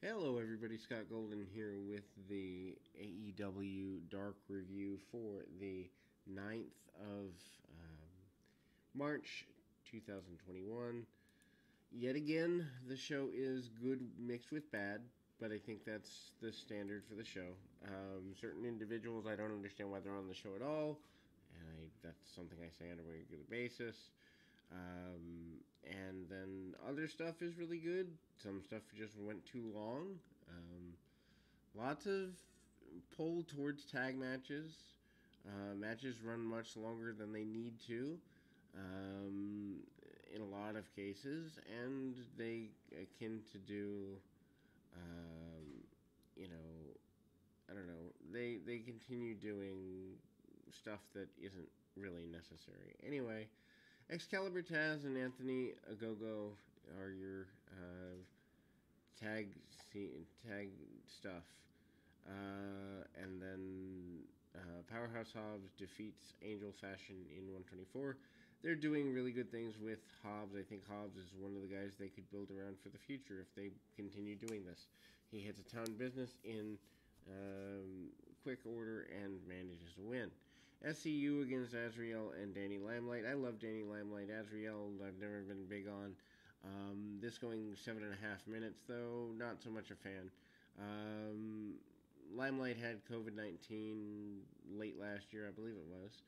Hello, everybody. Scott Golden here with the AEW Dark Review for the 9th of March 2021. Yet again, the show is good mixed with bad, but I think that's the standard for the show. Certain individuals, I don't understand why they're on the show at all, and that's something I say on a regular basis. And then other stuff is really good. Some stuff just went too long. Lots of pull towards tag matches. Matches run much longer than they need to um, in a lot of cases, and they akin to do, um, you know, I don't know. They continue doing stuff that isn't really necessary. Anyway, Excalibur Taz and Anthony Ogogo are your tag tag stuff. And then Powerhouse Hobbs defeats Angel Fashion in 124. They're doing really good things with Hobbs. I think Hobbs is one of the guys they could build around for the future if they continue doing this. He hits a town business in quick order and manages to win. SCU against Azrael and Danny Limelight. I love Danny Limelight. Azrael, I've never been big on. This going 7.5 minutes, though, not so much a fan. Limelight had COVID 19 late last year, I believe it was.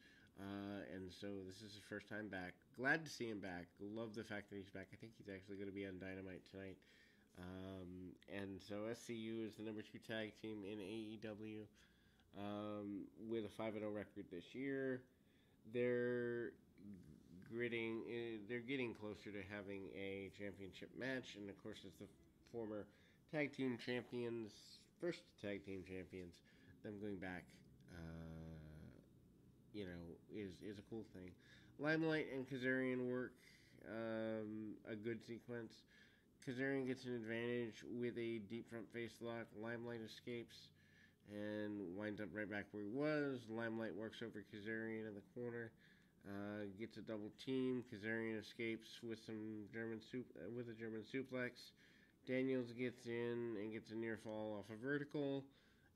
And so this is his first time back. Glad to see him back. Love the fact that he's back. I think he's actually going to be on Dynamite tonight. And so SCU is the number 2 tag team in AEW with a 5-0 record this year. They're they're getting closer to having a championship match, and of course, it's the former tag team champions, first tag team champions. Them going back, is a cool thing. Limelight and Kazarian work a good sequence. Kazarian gets an advantage with a deep front face lock. Limelight escapes and winds up right back where he was. Limelight works over Kazarian in the corner. Gets a double team. Kazarian escapes with with a German suplex. Daniels gets in and gets a near fall off a vertical.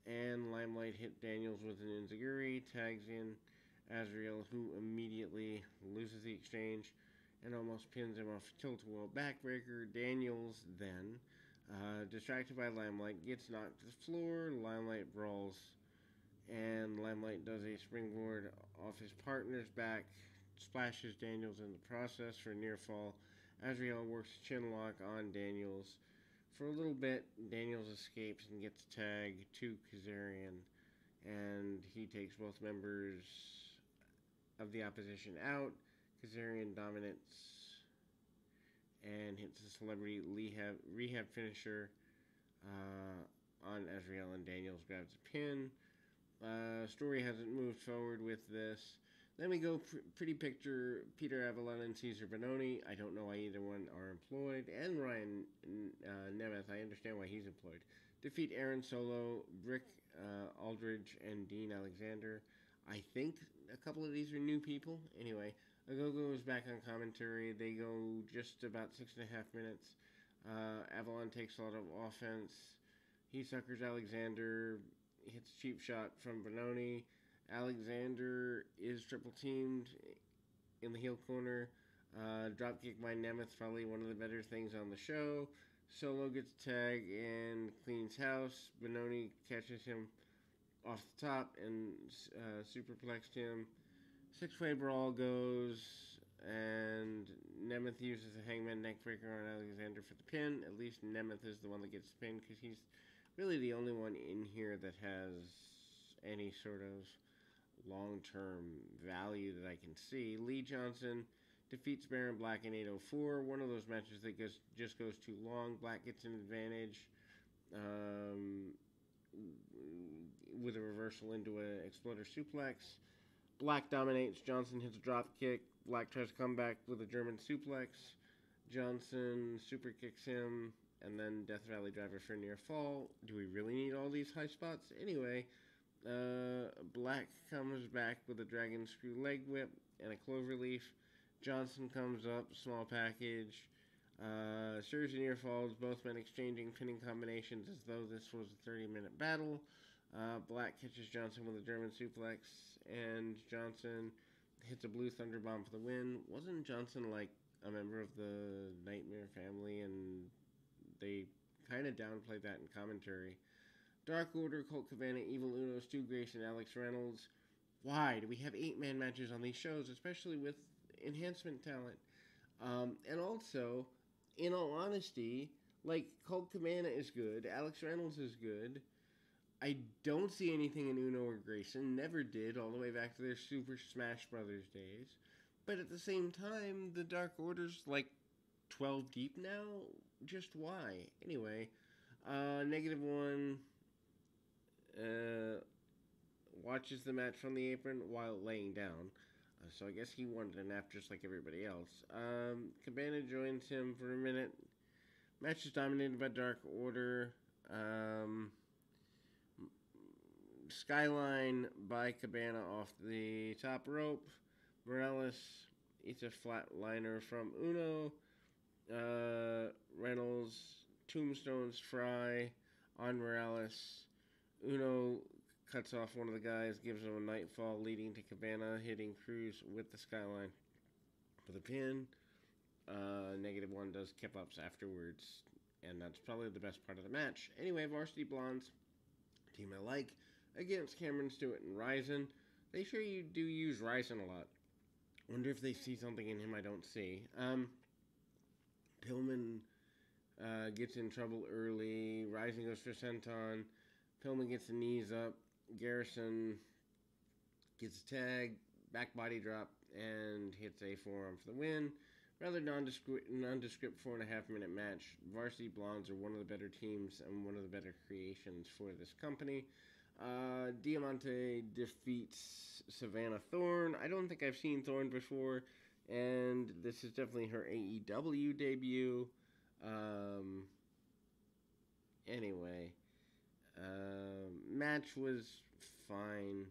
And Limelight hit Daniels with an enziguri. Tags in Azrael, who immediately loses the exchange and almost pins him off a tilt-a-whirl backbreaker. Daniels then, distracted by Limelight, gets knocked to the floor. Limelight brawls, and Limelight does a springboard off his partner's back, splashes Daniels in the process for a near fall. Azrael works a chin lock on Daniels. For a little bit, Daniels escapes and gets tagged to Kazarian, and he takes both members of the opposition out. Kazarian dominates and hits the celebrity rehab finisher on Azrael, and Daniels grabs a pin. Story hasn't moved forward with this. Then we go pretty picture Peter Avalon and Cesar Bononi. I don't know why either one are employed. And Ryan Nemeth, I understand why he's employed. Defeat Aaron Solo, Brick Aldridge, and Dean Alexander. I think a couple of these are new people. Anyway, Ogogo is back on commentary. They go just about 6.5 minutes. Avalon takes a lot of offense. He suckers Alexander, hits a cheap shot from Bononi. Alexander is triple teamed in the heel corner. Dropkick by Nemeth, probably one of the better things on the show. Solo gets a tag and cleans house. Bononi catches him off the top and superplexed him. Six-way brawl goes, and Nemeth uses a hangman neckbreaker on Alexander for the pin. At least Nemeth is the one that gets the pin, because he's really the only one in here that has any sort of long-term value that I can see. Lee Johnson defeats Baron Black in 8:04. One of those matches that just goes too long. Black gets an advantage with a reversal into an exploder suplex. Black dominates. Johnson hits a drop kick. Black tries to come back with a German suplex. Johnson super kicks him, and then Death Valley Driver for a near fall. Do we really need all these high spots? Anyway, Black comes back with a dragon screw leg whip and a cloverleaf. Johnson comes up, small package. Surge and near falls, both men exchanging pinning combinations as though this was a 30-minute battle. Black catches Johnson with a German suplex, and Johnson hits a blue thunder bomb for the win. Wasn't Johnson like a member of the Nightmare family? And they kind of downplayed that in commentary. Dark Order, Colt Cabana, Evil Uno, Stu Grayson, Alex Reynolds. Why do we have 8-man matches on these shows, especially with enhancement talent? And also, in all honesty, like, Colt Cabana is good, Alex Reynolds is good. I don't see anything in Uno or Grayson, never did, all the way back to their Super Smash Brothers days. But at the same time, the Dark Order's like 12 deep now? Just why? Anyway, -1 watches the match from the apron while laying down. So I guess he wanted a nap just like everybody else. Cabana joins him for a minute. Match is dominated by Dark Order. Skyline by Cabana off the top rope. Morales eats a flatliner from Uno. Reynolds tombstones Fry on Morales. Uno cuts off one of the guys, gives him a nightfall, leading to Cabana hitting Cruz with the Skyline for the pin. -1 does kip-ups afterwards, and that's probably the best part of the match. Anyway, Varsity Blondes, team I like, against Cameron Stewart and Ryzen. They sure you do use Ryzen a lot. Wonder if they see something in him I don't see. Pillman gets in trouble early. Ryzen goes for senton. Pillman gets the knees up. Garrison gets a tag, back body drop, and hits a forearm for the win. Rather nondescript 4.5-minute match. Varsity Blondes are one of the better teams and one of the better creations for this company. Diamante defeats Savannah Thorne. I don't think I've seen Thorne before, and this is definitely her AEW debut. Anyway, match was fine.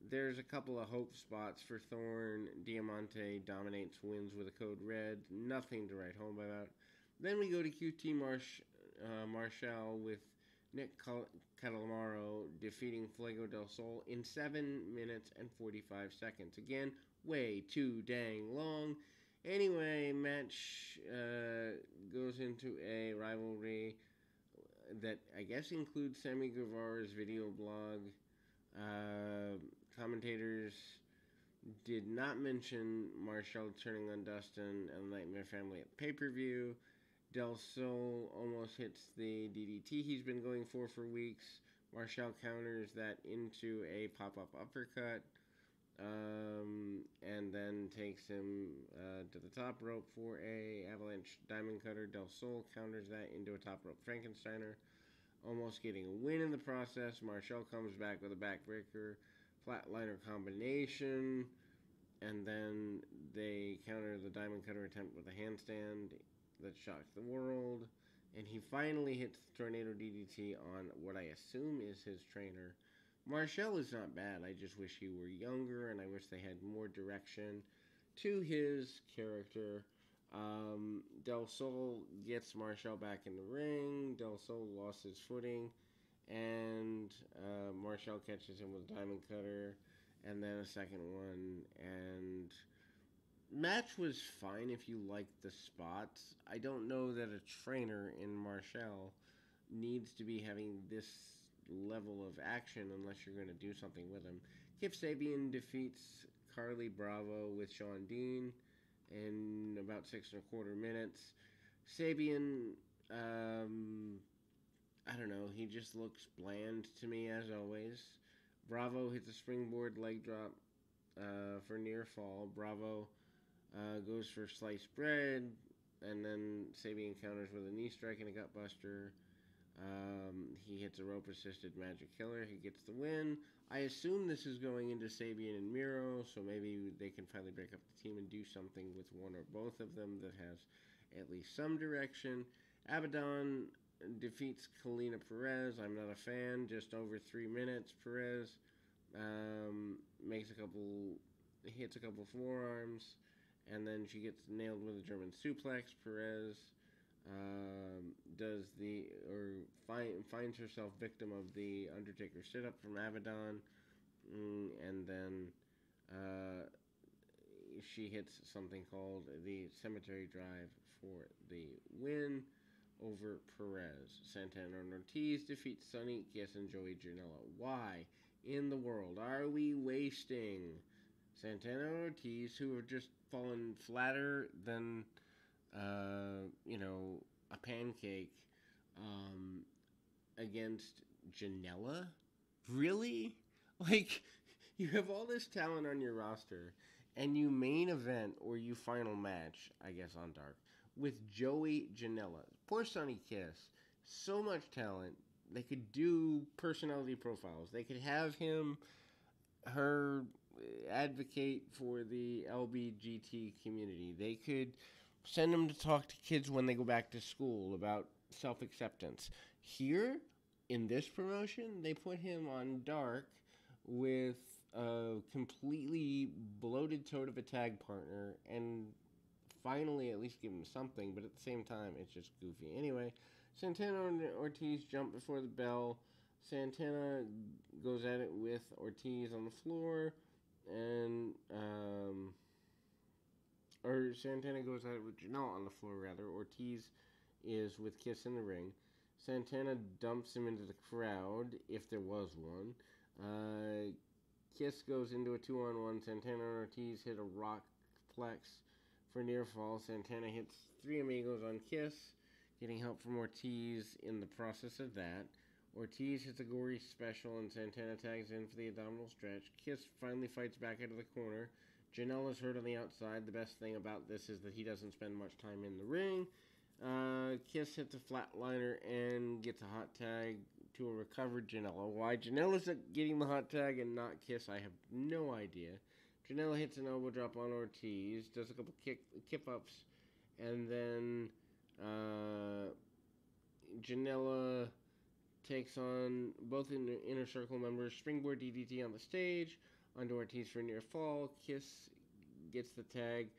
There's a couple of hope spots for Thorne. Diamante dominates, wins with a code red. Nothing to write home about. Then we go to QT Marshall with Nick Catalamaro defeating Fuego del Sol in 7 minutes and 45 seconds. Again, way too dang long. Anyway, match goes into a rivalry that I guess includes Sammy Guevara's video blog. Commentators did not mention Marshall turning on Dustin and the Nightmare Family at pay-per-view. Del Sol almost hits the DDT he's been going for weeks. Marshall counters that into a pop-up uppercut. And then takes him to the top rope for a avalanche diamond cutter. Del Sol counters that into a top rope Frankensteiner, almost getting a win in the process. Marshall comes back with a backbreaker, flatliner combination, and then they counter the diamond cutter attempt with a handstand that shocked the world. And he finally hits the Tornado DDT on what I assume is his trainer. Marshall is not bad. I just wish he were younger, and I wish they had more direction to his character. Del Sol gets Marshall back in the ring. Del Sol lost his footing, and Marshall catches him with a diamond cutter, and then a second one. And match was fine if you liked the spots. I don't know that a trainer in Marshall needs to be having this level of action unless you're going to do something with him. Kip Sabian defeats Carly Bravo with Sean Dean in about 6.25 minutes. Sabian, I don't know, he just looks bland to me as always. Bravo hits a springboard leg drop for near fall. Bravo goes for sliced bread, and then Sabian counters with a knee strike and a gut buster. He hits a rope-assisted magic killer. He gets the win. I assume this is going into Sabian and Miro, so maybe they can finally break up the team and do something with one or both of them that has at least some direction. Abaddon defeats Kalina Perez. I'm not a fan. Just over 3 minutes. Perez hits a couple forearms, and then she gets nailed with a German suplex. Perez does the or finds herself victim of the Undertaker sit up from Abaddon, and then she hits something called the Cemetery Drive for the win over Perez. Santana and Ortiz defeat Sonny Kiss and Joey Janela. Why in the world are we wasting Santana and Ortiz, who have just fallen flatter than a pancake, against Janela? Really? Like, you have all this talent on your roster, and you main event or you final match, I guess, on Dark, with Joey Janela. Poor Sonny Kiss. So much talent. They could do personality profiles. They could have her advocate for the LBGT community. They could send him to talk to kids when they go back to school about self-acceptance. Here, in this promotion, they put him on Dark with a completely bloated toad of a tag partner and finally at least give him something, but at the same time, it's just goofy. Anyway, Santana and Ortiz jump before the bell. Santana goes at it with Ortiz on the floor, and or Santana goes at it with Janela on the floor, rather. Ortiz is with Kiss in the ring. Santana dumps him into the crowd, if there was one. Kiss goes into a 2-on-1. Santana and Ortiz hit a rock plex for near fall. Santana hits three amigos on Kiss, getting help from Ortiz in the process of that. Ortiz hits a gory special, and Santana tags in for the abdominal stretch. Kiss finally fights back out of the corner. Janela's hurt on the outside. The best thing about this is that he doesn't spend much time in the ring. Kiss hits a flatliner and gets a hot tag to a recovered Janela. Why Janela's getting the hot tag and not Kiss, I have no idea. Janela hits an elbow drop on Ortiz, does a couple kip-ups, and then Janela takes on both Inner Circle members, springboard DDT on the stage, onto Ortiz for a near fall. Kiss gets the tag,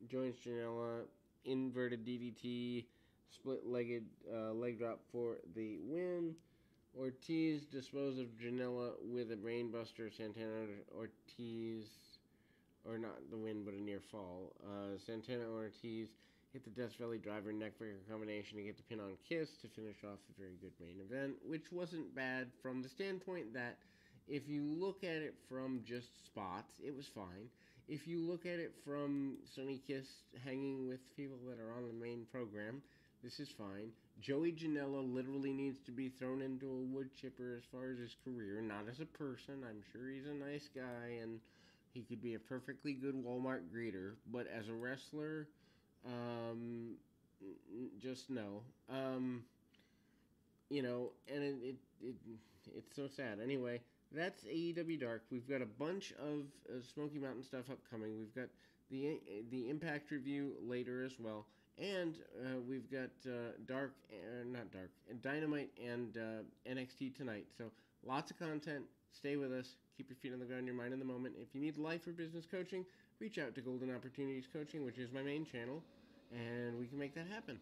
joins Janela, inverted DDT, split-legged leg drop for the win. Ortiz disposed of Janela with a brainbuster. Santana Ortiz, or not the win, but a near fall. Santana Ortiz hit the Death Valley driver neckbreaker combination to get the pin on Kiss to finish off a very good main event, which wasn't bad from the standpoint that if you look at it from just spots, it was fine. If you look at it from Sonny Kiss hanging with people that are on the main program, this is fine. Joey Janela literally needs to be thrown into a wood chipper as far as his career, not as a person. I'm sure he's a nice guy and he could be a perfectly good Walmart greeter, but as a wrestler, just no. And it's so sad. Anyway, that's AEW Dark. We've got a bunch of Smoky Mountain stuff upcoming. We've got the Impact review later as well, and we've got Dynamite and NXT tonight. So lots of content. Stay with us. Keep your feet on the ground, your mind in the moment. If you need life or business coaching, reach out to Golden Opportunities Coaching, which is my main channel, and we can make that happen.